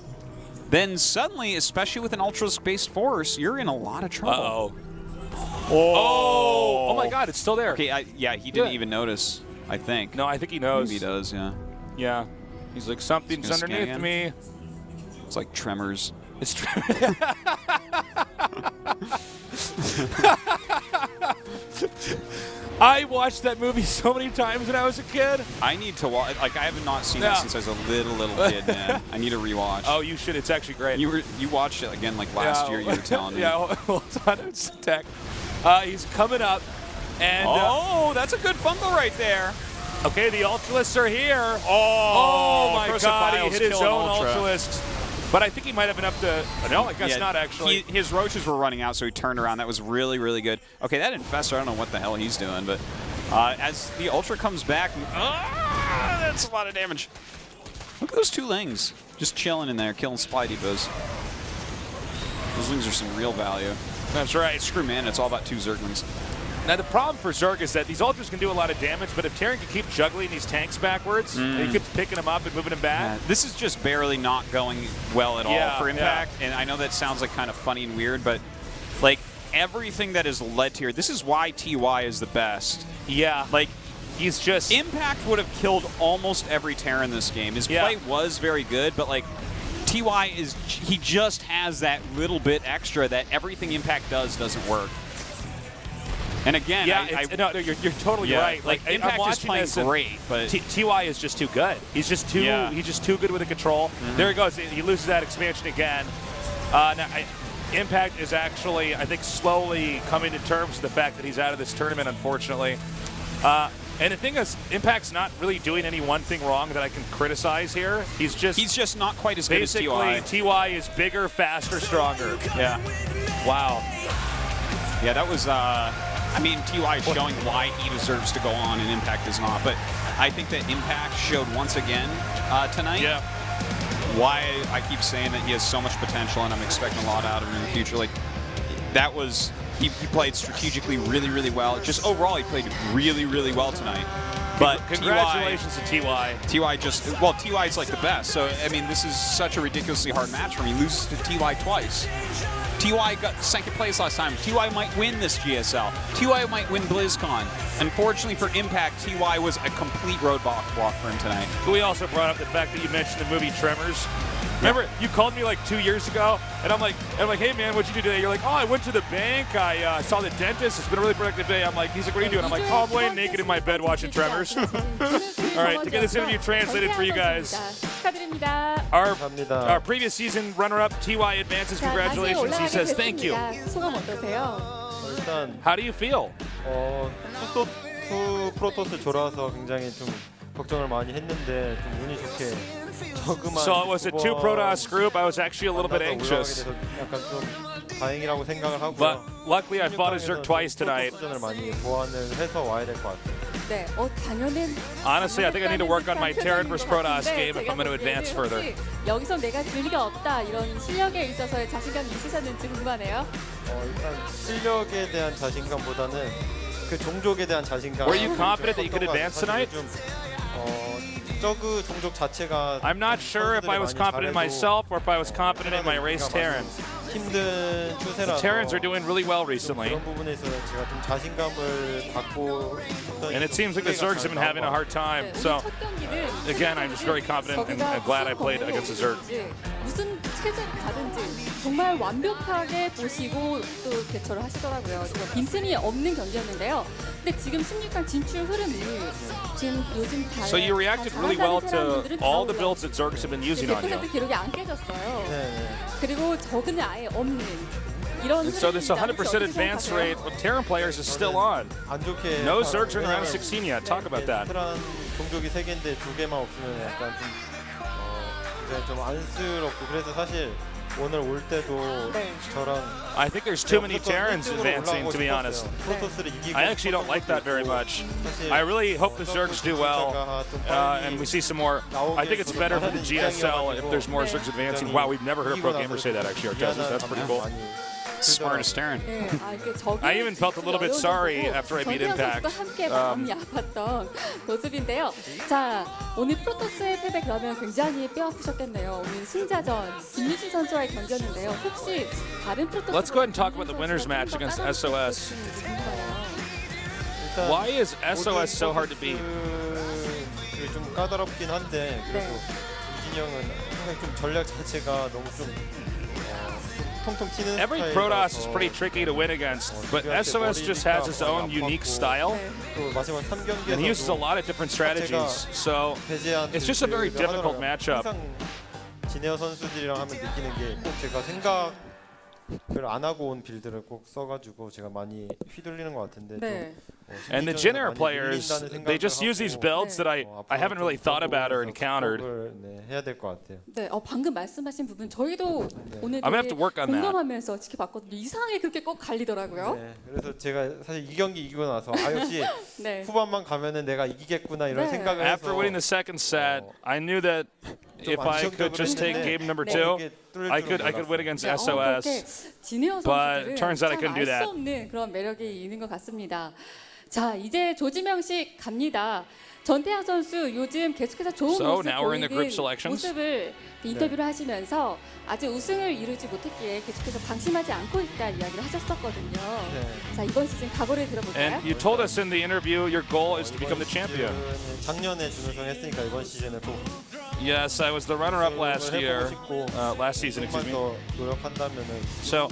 S2: then suddenly, especially with an Ultras-based force, you're in a lot of trouble.
S1: Oh my God, it's still there.
S2: Okay, yeah, he didn't even notice, I think.
S1: No, I think he knows.
S2: Maybe he does, yeah.
S1: Yeah. He's like, something's underneath me.
S2: It's like Tremors.
S1: It's I watched that movie so many times when I was a kid.
S2: I need to watch. Like I have not seen that since I was a little kid, man. I need to rewatch.
S1: Oh, you should. It's actually great.
S2: You watched it again like last year. You were telling me.
S1: Yeah, hold on. It's tech. He's coming up, and
S2: that's a good fumble right there.
S1: Okay, the Ultralists are here.
S2: Oh
S1: my God! He hit his own Ultralist. But I think he might have enough to. No, I guess not actually.
S2: His roaches were running out, so he turned around. That was really, really good. Okay, that Infestor, I don't know what the hell he's doing, but as the Ultra comes back, that's a lot of damage. Look at those two Lings just chilling in there, killing Spidey Buzz. Those Lings are some real value.
S1: That's right.
S2: Screw man, it's all about two Zerglings.
S1: Now the problem for Zerg is that these Ultras can do a lot of damage, but if Terran can keep juggling these tanks backwards, and he keeps picking them up and moving them back.
S2: Yeah, this is just barely not going well at all for Impact, and I know that sounds like kind of funny and weird, but like everything that has led to here, this is why TY is the best.
S1: Yeah.
S2: Like,
S1: he's just...
S2: Impact would have killed almost every Terran in this game. His play was very good, but like, TY is, he just has that little bit extra that everything Impact does doesn't work. And again,
S1: no, you're totally right.
S2: Like Impact is playing great, but
S1: TY is just too good. He's just too good with the control. There he goes. He loses that expansion again. Now, Impact is actually, I think, slowly coming to terms with the fact that he's out of this tournament, unfortunately. And the thing is, Impact's not really doing any one thing wrong that I can criticize here. He's just
S2: not quite as good as TY.
S1: Basically, TY is bigger, faster, stronger.
S2: Yeah.
S1: Wow.
S2: Yeah, that was. I mean, TY is showing why he deserves to go on and Impact does not. But I think that Impact showed once again tonight why I keep saying that he has so much potential and I'm expecting a lot out of him in the future. Like, that was, he played strategically really, really well. Just overall, he played really, really well tonight. But
S1: congratulations to TY.
S2: TY just, well, TY is like the best. So, I mean, this is such a ridiculously hard match for him. He loses to TY twice. TY got second place last time. TY might win this GSL. TY might win BlizzCon. Unfortunately for Impact, TY was a complete roadblock for him tonight.
S1: We also brought up the fact that you mentioned the movie Tremors. Remember, you called me like 2 years ago, and I'm like, hey man, what'd you do today? You're like, oh, I went to the bank, I saw the dentist, it's been a really productive day. I'm like, he's like, what are you doing? I'm like, oh, I'm laying naked in my bed watching Tremors. All right, to get this interview translated for you guys. Our previous season runner-up, TY advances, congratulations. He says thank you. How do you feel?
S15: 투 프로토스 졸아서 굉장히 좀 걱정을 많이 했는데 좀 운이 좋게 저그만.
S1: So it was a two Protoss group. I was actually a little bit anxious.
S15: 약간 좀 다행이라고 생각을 하고요.
S1: But luckily I fought a Zerg twice tonight.
S15: 프로토스전을 많이 보완을 해서 와야 될 것 같아요.
S10: 네, 당연히.
S1: Honestly, I think I need to work on my Terran vs Protoss game if I'm going to advance further.
S10: 여기서 내가 재미가 없다 이런 실력에 있어서의 자신감이 있으셨는지 궁금하네요.
S15: 일단 실력에 대한 자신감보다는 그 종족에 대한 자신감.
S1: Were you confident that you could advance tonight?
S15: 저그 종족 자체가
S1: I'm not sure if I was confident in myself or if I was confident in my race Terran.
S15: 힘든 추세라서
S1: The Terrans are doing really well recently.
S15: 그런 부분에서 제가 좀 자신감을 갖고
S1: And it seems like the Zergs have been having a hard time. So again, I'm just very confident and glad I played against the Zerg.
S10: 무슨 체제를 가든지 정말 완벽하게 보시고 또 대처를 하시더라고요. 빈틈이 없는 경기였는데요. 근데 지금 16강 진출 흐름이 지금 요즘 다
S1: So you reacted really well to all the builds that Zergs have been using on you.
S10: 100% 기록이 안 깨졌어요. 그리고 저그는 아예 없는 이런.
S1: So this 100% advance rate with Terran players is still on. No Zergs are in round of 16 yet. Talk about that.
S15: 종족이 3개인데 2개만 없으면 약간 좀 굉장히 좀 안쓰럽고 그래서 사실 오늘 올 때도 저랑
S1: I think there's too many Terrans advancing, to be honest. I actually don't like that very much. I really hope the Zergs do well, and we see some more. I think it's better for the GSL if there's more Zergs advancing. Wow, we've never heard a pro gamer say that, actually, Artezis. That's pretty cool.
S2: Smartest Terran.
S1: I even felt a little bit sorry after I beat Impact.
S10: 함께 마음이 아팠던 모습인데요. 자, 오늘 프로토스의 패배 그러면 굉장히 뼈 아프셨겠네요. 오늘 승자전 김유진 선수와의 경기였는데요. 혹시 다른 프로토스
S1: Let's go ahead and talk about the winners match against SOS. Why is SOS so hard to beat?
S15: 좀 까다롭긴 한데 그래도 유진 형은 항상 좀 전략 자체가 너무 좀 통통 튀는
S1: Every Protoss is pretty tricky to win against, but SOS just has its own unique style.
S15: 또 마지막 3경기에서
S1: And he uses a lot of different strategies, so it's just a very difficult matchup.
S15: 항상 지네어 선수들이랑 하면 느끼는 게 꼭 제가 생각을 안 하고 온 빌드를 꼭 써가지고 제가 많이 휘둘리는 것 같은데.
S10: 네.
S1: And the Jin Air players, they just use these builds that I haven't really thought about or encountered.
S15: 네, 해야 될 것 같아요.
S10: 네, 방금 말씀하신 부분 저희도 오늘
S1: I'm gonna have to work on that.
S10: 공감하면서 지켜봤거든요. 이상하게 그렇게 꼭 갈리더라고요.
S15: 네, 그래서 제가 사실 이 경기 이기고 나서 역시
S10: 네.
S15: 후반만 가면은 내가 이기겠구나 이런
S10: 네.
S15: 생각을 해서
S1: After winning the second set, I knew that if I could just take game number 2, I could win against SOS.
S10: 지네어
S1: But
S10: 선수들은
S1: turns out I couldn't do
S10: 알
S1: that.
S10: 수 없는 그런 매력이 있는 것 같습니다. 자, 이제 조지명식 갑니다. 전태양 선수 요즘 계속해서 좋은
S1: So,
S10: 모습
S1: now we're in the group
S10: 보이는
S1: selections.
S10: 모습을 인터뷰를 하시면서 아직 우승을 이루지 못했기에 계속해서 방심하지 않고 있다 이야기를 하셨었거든요. 자, 이번 시즌 각오를 들어볼까요?
S1: And you told us in the interview your goal is to become the champion.
S15: 작년에 준우승 했으니까 이번 시즌에 꼭
S1: Yes, I was the runner-up last year, last season, excuse me.
S15: 더 노력한다면은
S1: So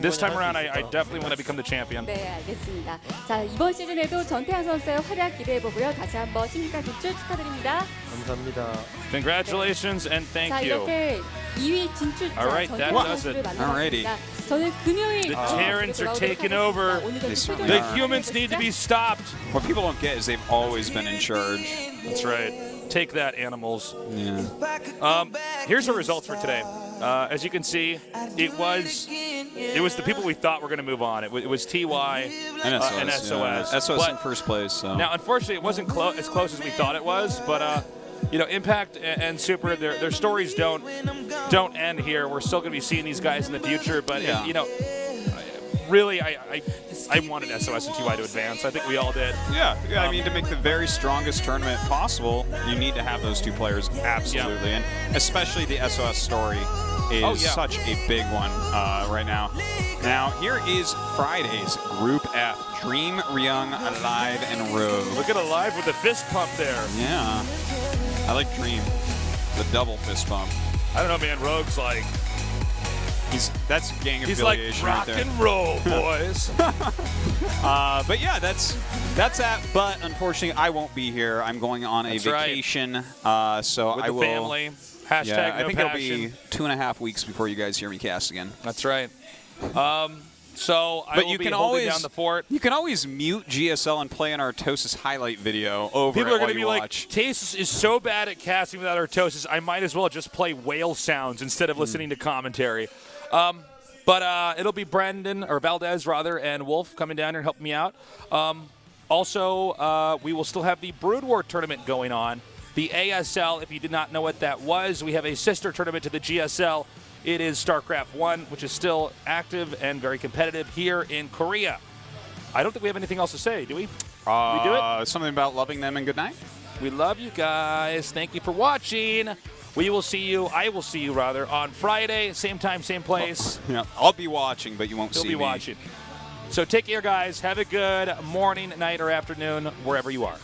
S1: this time around, I definitely want to become the champion.
S10: 네, 알겠습니다. 자, 이번 시즌에도 전태양 선수의 활약 기대해보고요. 다시 한번 16강 진출 축하드립니다.
S15: 감사합니다.
S1: Congratulations and
S10: 자,
S1: thank you.
S10: 이렇게 2위 진출자
S1: Alright, that
S10: 전태양
S1: does
S10: 선수를
S1: it.
S10: 만나봤습니다. 저는 금요일
S1: The Terrans are taking over. The humans need to be stopped.
S2: What people don't get is they've always been in charge.
S1: That's right. Take that, animals.
S2: Yeah.
S1: Here's the results for today. As you can see, it was the people we thought were going to move on. It was TY and SOS.
S2: Yeah. SOS in first place. So.
S1: Now, unfortunately, it wasn't as close as we thought it was, but Impact and Super, their stories don't end here. We're still going to be seeing these guys in the future, but really, I wanted SOS and TY to advance. I think we all did.
S2: Yeah, I mean, to make the very strongest tournament possible, you need to have those two players, absolutely. And especially the SOS story is such a big one right now. Now, here is Friday's Group F. Dream, Ryung, Alive, and Rogue.
S1: Look at Alive with the fist pump there.
S2: Yeah. I like Dream, the double fist bump.
S1: I don't know, man. Rogue's like...
S2: That's gang
S1: He's like
S2: affiliation
S1: rock
S2: right there.
S1: and roll, boys.
S2: But yeah, that's that. But unfortunately, I won't be here. I'm going on a vacation. So
S1: with
S2: I
S1: the
S2: will.
S1: family. Hashtag
S2: I think
S1: no
S2: it'll be 2.5 weeks before you guys hear me cast again.
S1: That's right. So I will be holding down the fort.
S2: You can always mute GSL and play an Artosis highlight video over.
S1: People are
S2: going to
S1: be like, Tace is so bad at casting without Artosis, I might as well just play whale sounds instead of listening to commentary. But it'll be Brandon, or Valdez rather, and Wolf coming down here and helping me out. Also, we will still have the Brood War tournament going on. The ASL, if you did not know what that was, we have a sister tournament to the GSL. It is StarCraft 1, which is still active and very competitive here in Korea. I don't think we have anything else to say, do we? We do it?
S2: Something about loving them and good night?
S1: We love you guys. Thank you for watching. We will see you, I will see you rather, on Friday, same time, same place.
S2: Yeah, I'll be watching, but you won't see me.
S1: You'll be watching. So take care, guys. Have a good morning, night, or afternoon, wherever you are.